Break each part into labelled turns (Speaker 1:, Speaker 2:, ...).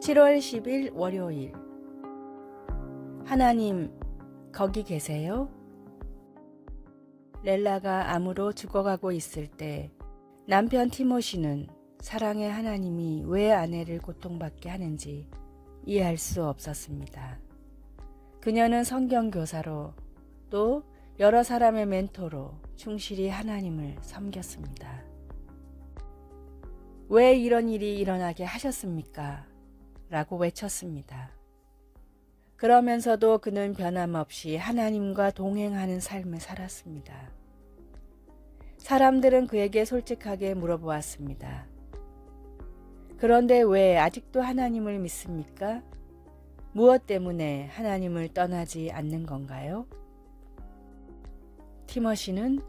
Speaker 1: 7월 10일 월요일. 하나님, 거기 계세요? 렐라가 암으로 죽어가고 있을 때 남편 티모시는 사랑의 하나님이 왜 아내를 고통받게 하는지 이해할 수 없었습니다. 그녀는 성경교사로 또 여러 사람의 멘토로 충실히 하나님을 섬겼습니다. 왜 이런 일이 일어나게 하셨습니까? 라고 외쳤습니다. 그러면서도 그는 변함없이 하나님과 동행하는 삶을 살았습니다. 사람들은 그에게 솔직하게 물어보았습니다. 그런데 왜 아직도 하나님을 믿습니까? 무엇 때문에 하나님을 떠나지 않는 건가요? 티모시는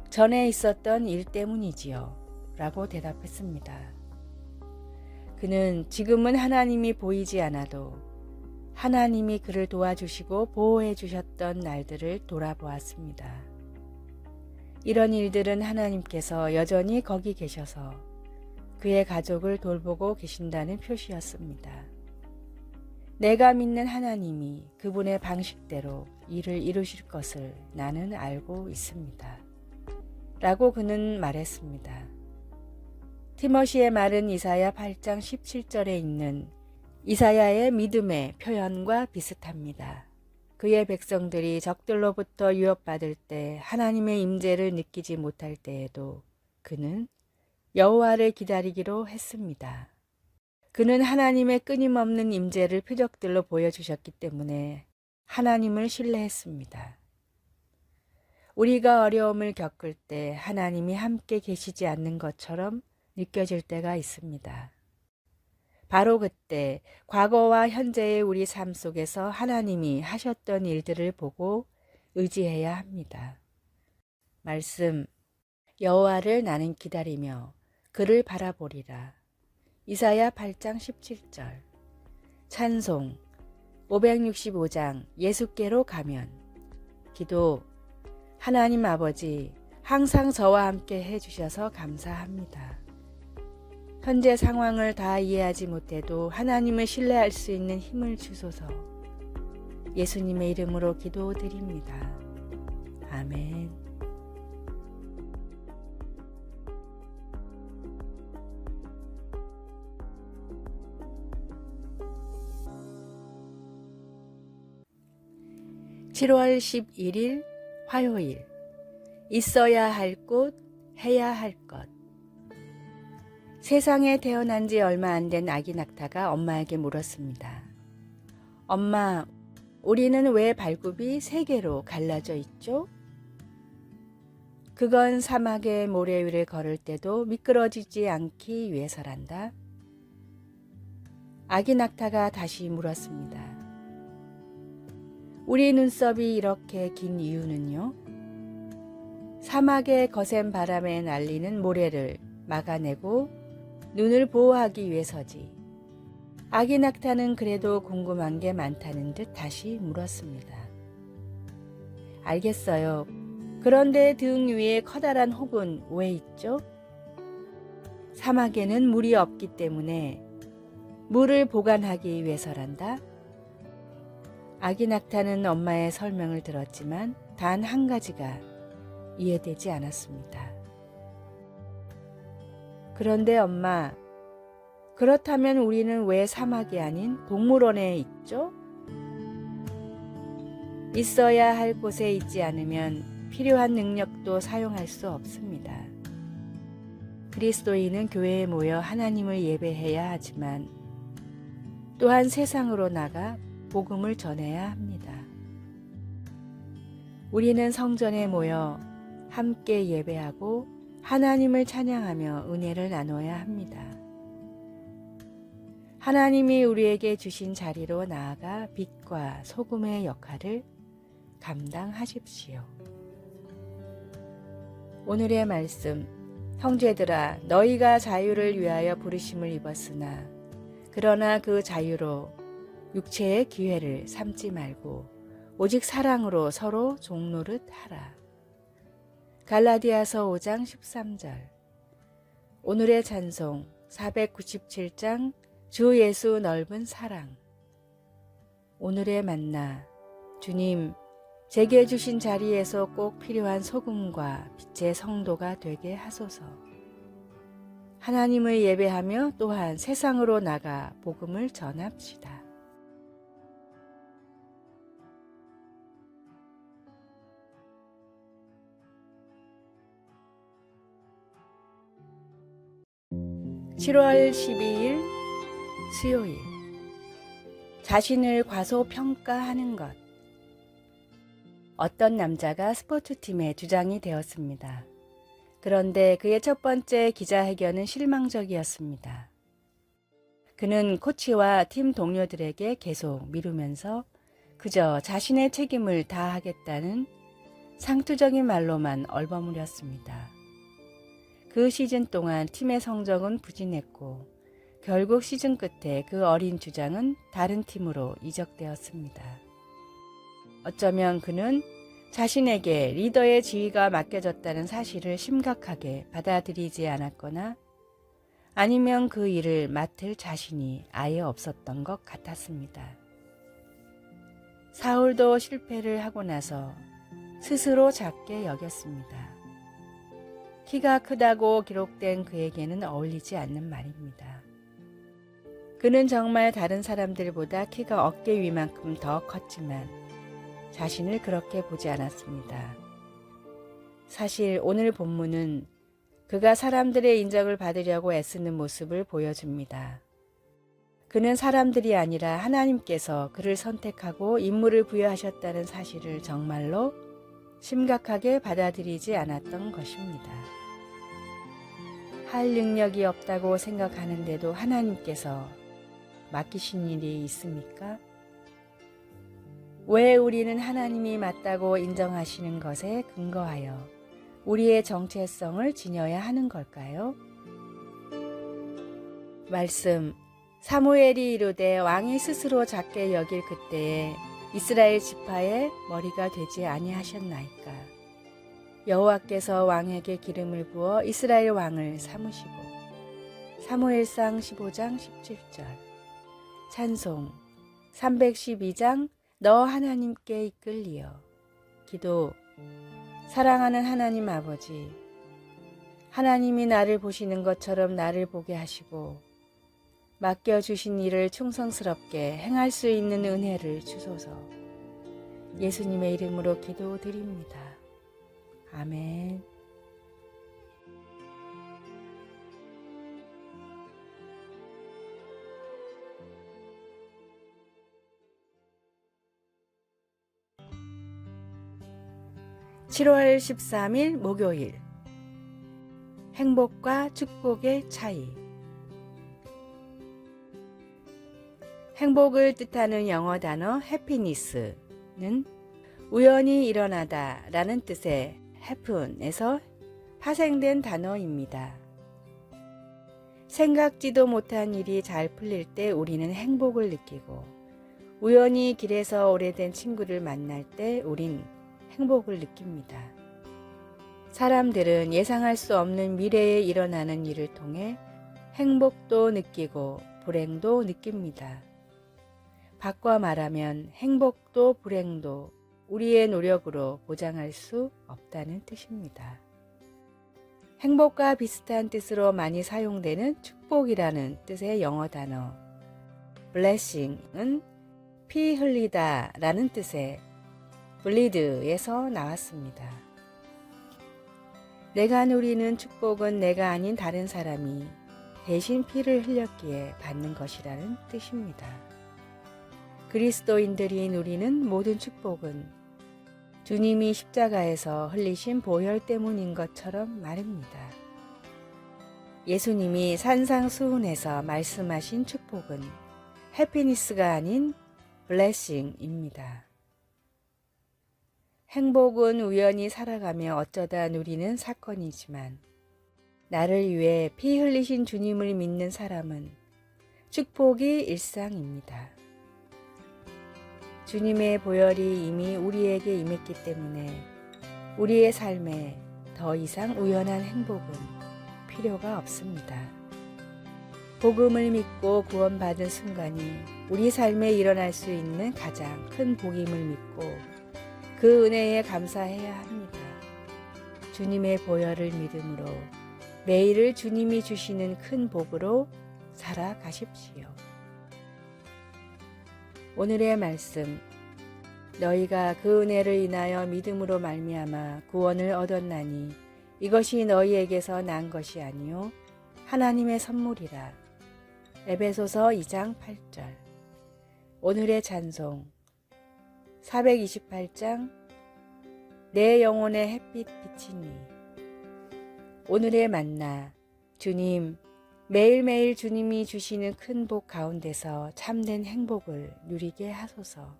Speaker 1: 전에 있었던 일 때문이지요. 라고 대답했습니다. 그는 지금은 하나님이 보이지 않아도 하나님이 그를 도와주시고 보호해 주셨던 날들을 돌아보았습니다. 이런 일들은 하나님께서 여전히 거기 계셔서 그의 가족을 돌보고 계신다는 표시였습니다. 내가 믿는 하나님이 그분의 방식대로 일을 이루실 것을 나는 알고 있습니다. 라고 그는 말했습니다. 티모시의 말은 이사야 8장 17절에 있는 이사야의 믿음의 표현과 비슷합니다. 그의 백성들이 적들로부터 위협받을 때 하나님의 임재를 느끼지 못할 때에도 그는 여호와를 기다리기로 했습니다. 그는 하나님의 끊임없는 임재를 표적들로 보여주셨기 때문에 하나님을 신뢰했습니다. 우리가 어려움을 겪을 때 하나님이 함께 계시지 않는 것처럼 느껴질 때가 있습니다. 바로 그때 과거와 현재의 우리 삶 속에서 하나님이 하셨던 일들을 보고 의지해야 합니다. 말씀, 여호와를 나는 기다리며 그를 바라보리라. 이사야 8장 17절. 찬송 565장 예수께로 가면. 기도, 하나님 아버지 항상 저와 함께 해주셔서 감사합니다. 현재 상황을 다 이해하지 못해도 하나님을 신뢰할 수 있는 힘을 주소서. 예수님의 이름으로 기도드립니다. 아멘. (7월 11일) 화요일. 있어야 할 곳, 해야 할 것. 세상에 태어난 지 얼마 안 된 아기 낙타가 엄마에게 물었습니다. 엄마, 우리는 왜 발굽이 3개로 갈라져 있죠? 그건 사막의 모래 위를 걸을 때도 미끄러지지 않기 위해서란다. 아기 낙타가 다시 물었습니다. 우리 눈썹이 이렇게 긴 이유는요? 사막의 거센 바람에 날리는 모래를 막아내고 눈을 보호하기 위해서지. 아기 낙타는 그래도 궁금한 게 많다는 듯 다시 물었습니다. 알겠어요. 그런데 등 위에 커다란 혹은 왜 있죠? 사막에는 물이 없기 때문에 물을 보관하기 위해서란다. 아기 낙타는 엄마의 설명을 들었지만 단 한 가지가 이해되지 않았습니다. 그런데 엄마, 그렇다면 우리는 왜 사막이 아닌 동물원에 있죠? 있어야 할 곳에 있지 않으면 필요한 능력도 사용할 수 없습니다. 그리스도인은 교회에 모여 하나님을 예배해야 하지만 또한 세상으로 나가 복음을 전해야 합니다. 우리는 성전에 모여 함께 예배하고 하나님을 찬양하며 은혜를 나눠야 합니다. 하나님이 우리에게 주신 자리로 나아가 빛과 소금의 역할을 감당하십시오. 오늘의 말씀, 형제들아 너희가 자유를 위하여 부르심을 입었으나 그러나 그 자유로 육체의 기회를 삼지 말고 오직 사랑으로 서로 종노릇 하라. 갈라디아서 5장 13절. 오늘의 찬송 497장 주 예수 넓은 사랑. 오늘의 만나. 주님, 제게 주신 자리에서 꼭 필요한 소금과 빛의 성도가 되게 하소서. 하나님을 예배하며 또한 세상으로 나가 복음을 전합시다. (7월 12일) 수요일. 자신을 과소평가하는 것. 어떤 남자가 스포츠팀의 주장이 되었습니다. 그런데 그의 첫 번째 기자회견은 실망적이었습니다. 그는 코치와 팀 동료들에게 계속 미루면서 그저 자신의 책임을 다하겠다는 상투적인 말로만 얼버무렸습니다. 그 시즌 동안 팀의 성적은 부진했고 결국 시즌 끝에 그 어린 주장은 다른 팀으로 이적되었습니다. 어쩌면 그는 자신에게 리더의 지위가 맡겨졌다는 사실을 심각하게 받아들이지 않았거나 아니면 그 일을 맡을 자신이 아예 없었던 것 같았습니다. 사울도 실패를 하고 나서 스스로 작게 여겼습니다. 키가 크다고 기록된 그에게는 어울리지 않는 말입니다. 그는 정말 다른 사람들보다 키가 어깨 위만큼 더 컸지만 자신을 그렇게 보지 않았습니다. 사실 오늘 본문은 그가 사람들의 인정을 받으려고 애쓰는 모습을 보여줍니다. 그는 사람들이 아니라 하나님께서 그를 선택하고 임무를 부여하셨다는 사실을 정말로 심각하게 받아들이지 않았던 것입니다. 할 능력이 없다고 생각하는데도 하나님께서 맡기신 일이 있습니까? 왜 우리는 하나님이 맞다고 인정하시는 것에 근거하여 우리의 정체성을 지녀야 하는 걸까요? 말씀. 사무엘이 이르되 왕이 스스로 작게 여길 그때에 이스라엘 지파의 머리가 되지 아니하셨나이까. 여호와께서 왕에게 기름을 부어 이스라엘 왕을 삼으시고. 사무엘상 15장 17절. 찬송 312장 너 하나님께 이끌리어. 기도. 사랑하는 하나님 아버지, 하나님이 나를 보시는 것처럼 나를 보게 하시고 맡겨주신 일을 충성스럽게 행할 수 있는 은혜를 주소서. 예수님의 이름으로 기도드립니다. 아멘. (7월 13일) 목요일. 행복과 축복의 차이. 행복을 뜻하는 영어 단어 해피니스는 우연히 일어나다 라는 뜻의 happen에서 파생된 단어입니다. 생각지도 못한 일이 잘 풀릴 때 우리는 행복을 느끼고, 우연히 길에서 오래된 친구를 만날 때 우린 행복을 느낍니다. 사람들은 예상할 수 없는 미래에 일어나는 일을 통해 행복도 느끼고 불행도 느낍니다. 바꿔 말하면 행복도 불행도 우리의 노력으로 보장할 수 없다는 뜻입니다. 행복과 비슷한 뜻으로 많이 사용되는 축복이라는 뜻의 영어 단어 blessing은 피 흘리다 라는 뜻의 bleed에서 나왔습니다. 내가 누리는 축복은 내가 아닌 다른 사람이 대신 피를 흘렸기에 받는 것이라는 뜻입니다. 그리스도인들이 누리는 모든 축복은 주님이 십자가에서 흘리신 보혈 때문인 것처럼 말입니다. 예수님이 산상수훈에서 말씀하신 축복은 해피니스가 아닌 블레싱입니다. 행복은 우연히 살아가며 어쩌다 누리는 사건이지만 나를 위해 피 흘리신 주님을 믿는 사람은 축복이 일상입니다. 주님의 보혈이 이미 우리에게 임했기 때문에 우리의 삶에 더 이상 우연한 행복은 필요가 없습니다. 복음을 믿고 구원받은 순간이 우리 삶에 일어날 수 있는 가장 큰 복임을 믿고 그 은혜에 감사해야 합니다. 주님의 보혈을 믿음으로 매일을 주님이 주시는 큰 복으로 살아가십시오. 오늘의 말씀, 너희가 그 은혜를 인하여 믿음으로 말미암아 구원을 얻었나니 이것이 너희에게서 난 것이 아니요 하나님의 선물이라. 에베소서 2장 8절. 오늘의 찬송 428장 내 영혼의 햇빛 비치니. 오늘의 만나, 주님, 매일매일 주님이 주시는 큰 복 가운데서 참된 행복을 누리게 하소서.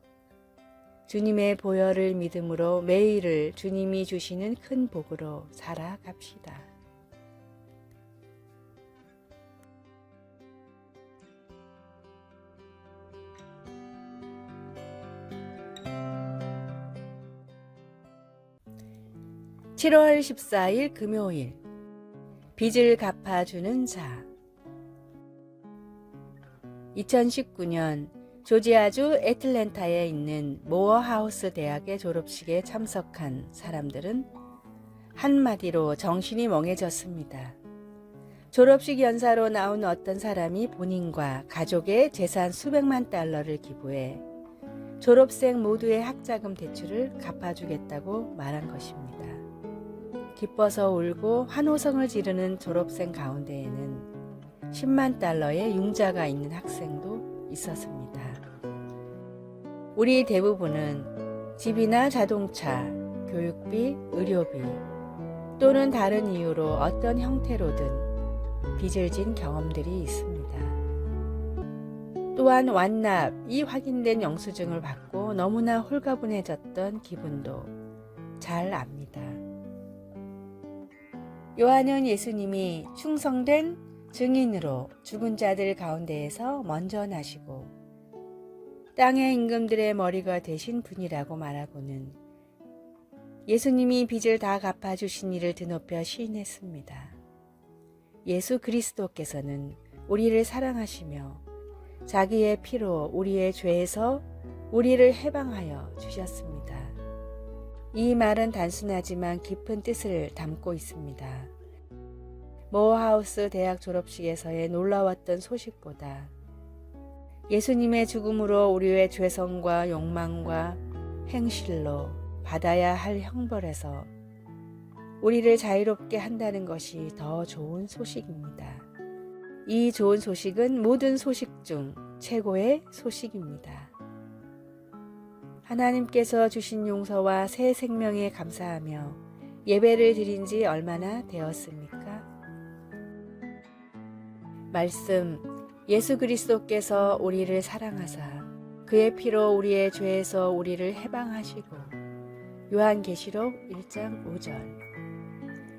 Speaker 1: 주님의 보혈을 믿음으로 매일을 주님이 주시는 큰 복으로 살아갑시다. (7월 14일) 금요일, 빚을 갚아주는 자. 2019년 조지아주 애틀랜타에 있는 모어하우스 대학의 졸업식에 참석한 사람들은 한마디로 정신이 멍해졌습니다. 졸업식 연사로 나온 어떤 사람이 본인과 가족의 재산 수백만 달러를 기부해 졸업생 모두의 학자금 대출을 갚아주겠다고 말한 것입니다. 기뻐서 울고 환호성을 지르는 졸업생 가운데에는 10만 달러의 융자가 있는 학생도 있었습니다. 우리 대부분은 집이나 자동차, 교육비, 의료비 또는 다른 이유로 어떤 형태로든 빚을 진 경험들이 있습니다. 또한 완납이 확인된 영수증을 받고 너무나 홀가분해졌던 기분도 잘 압니다. 요한은 예수님이 충성된 증인으로 죽은 자들 가운데에서 먼저 나시고 땅의 임금들의 머리가 되신 분이라고 말하고는 예수님이 빚을 다 갚아주신 이를 드높여 시인했습니다. 예수 그리스도께서는 우리를 사랑하시며 자기의 피로 우리의 죄에서 우리를 해방하여 주셨습니다. 이 말은 단순하지만 깊은 뜻을 담고 있습니다. 모어하우스 대학 졸업식에서의 놀라웠던 소식보다 예수님의 죽음으로 우리의 죄성과 욕망과 행실로 받아야 할 형벌에서 우리를 자유롭게 한다는 것이 더 좋은 소식입니다. 이 좋은 소식은 모든 소식 중 최고의 소식입니다. 하나님께서 주신 용서와 새 생명에 감사하며 예배를 드린 지 얼마나 되었습니까? 말씀, 예수 그리스도께서 우리를 사랑하사 그의 피로 우리의 죄에서 우리를 해방하시고. 요한계시록 1장 5절.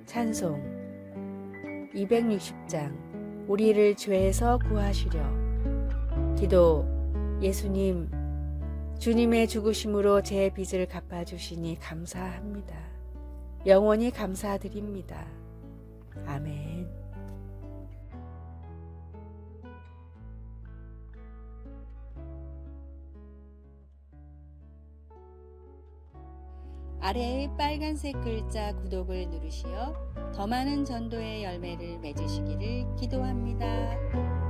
Speaker 1: 찬송 260장 우리를 죄에서 구하시려. 기도, 예수님, 주님의 죽으심으로 제 빚을 갚아주시니 감사합니다. 영원히 감사드립니다. 아멘. 아래의 빨간색 글자 구독을 누르시어 더 많은 전도의 열매를 맺으시기를 기도합니다.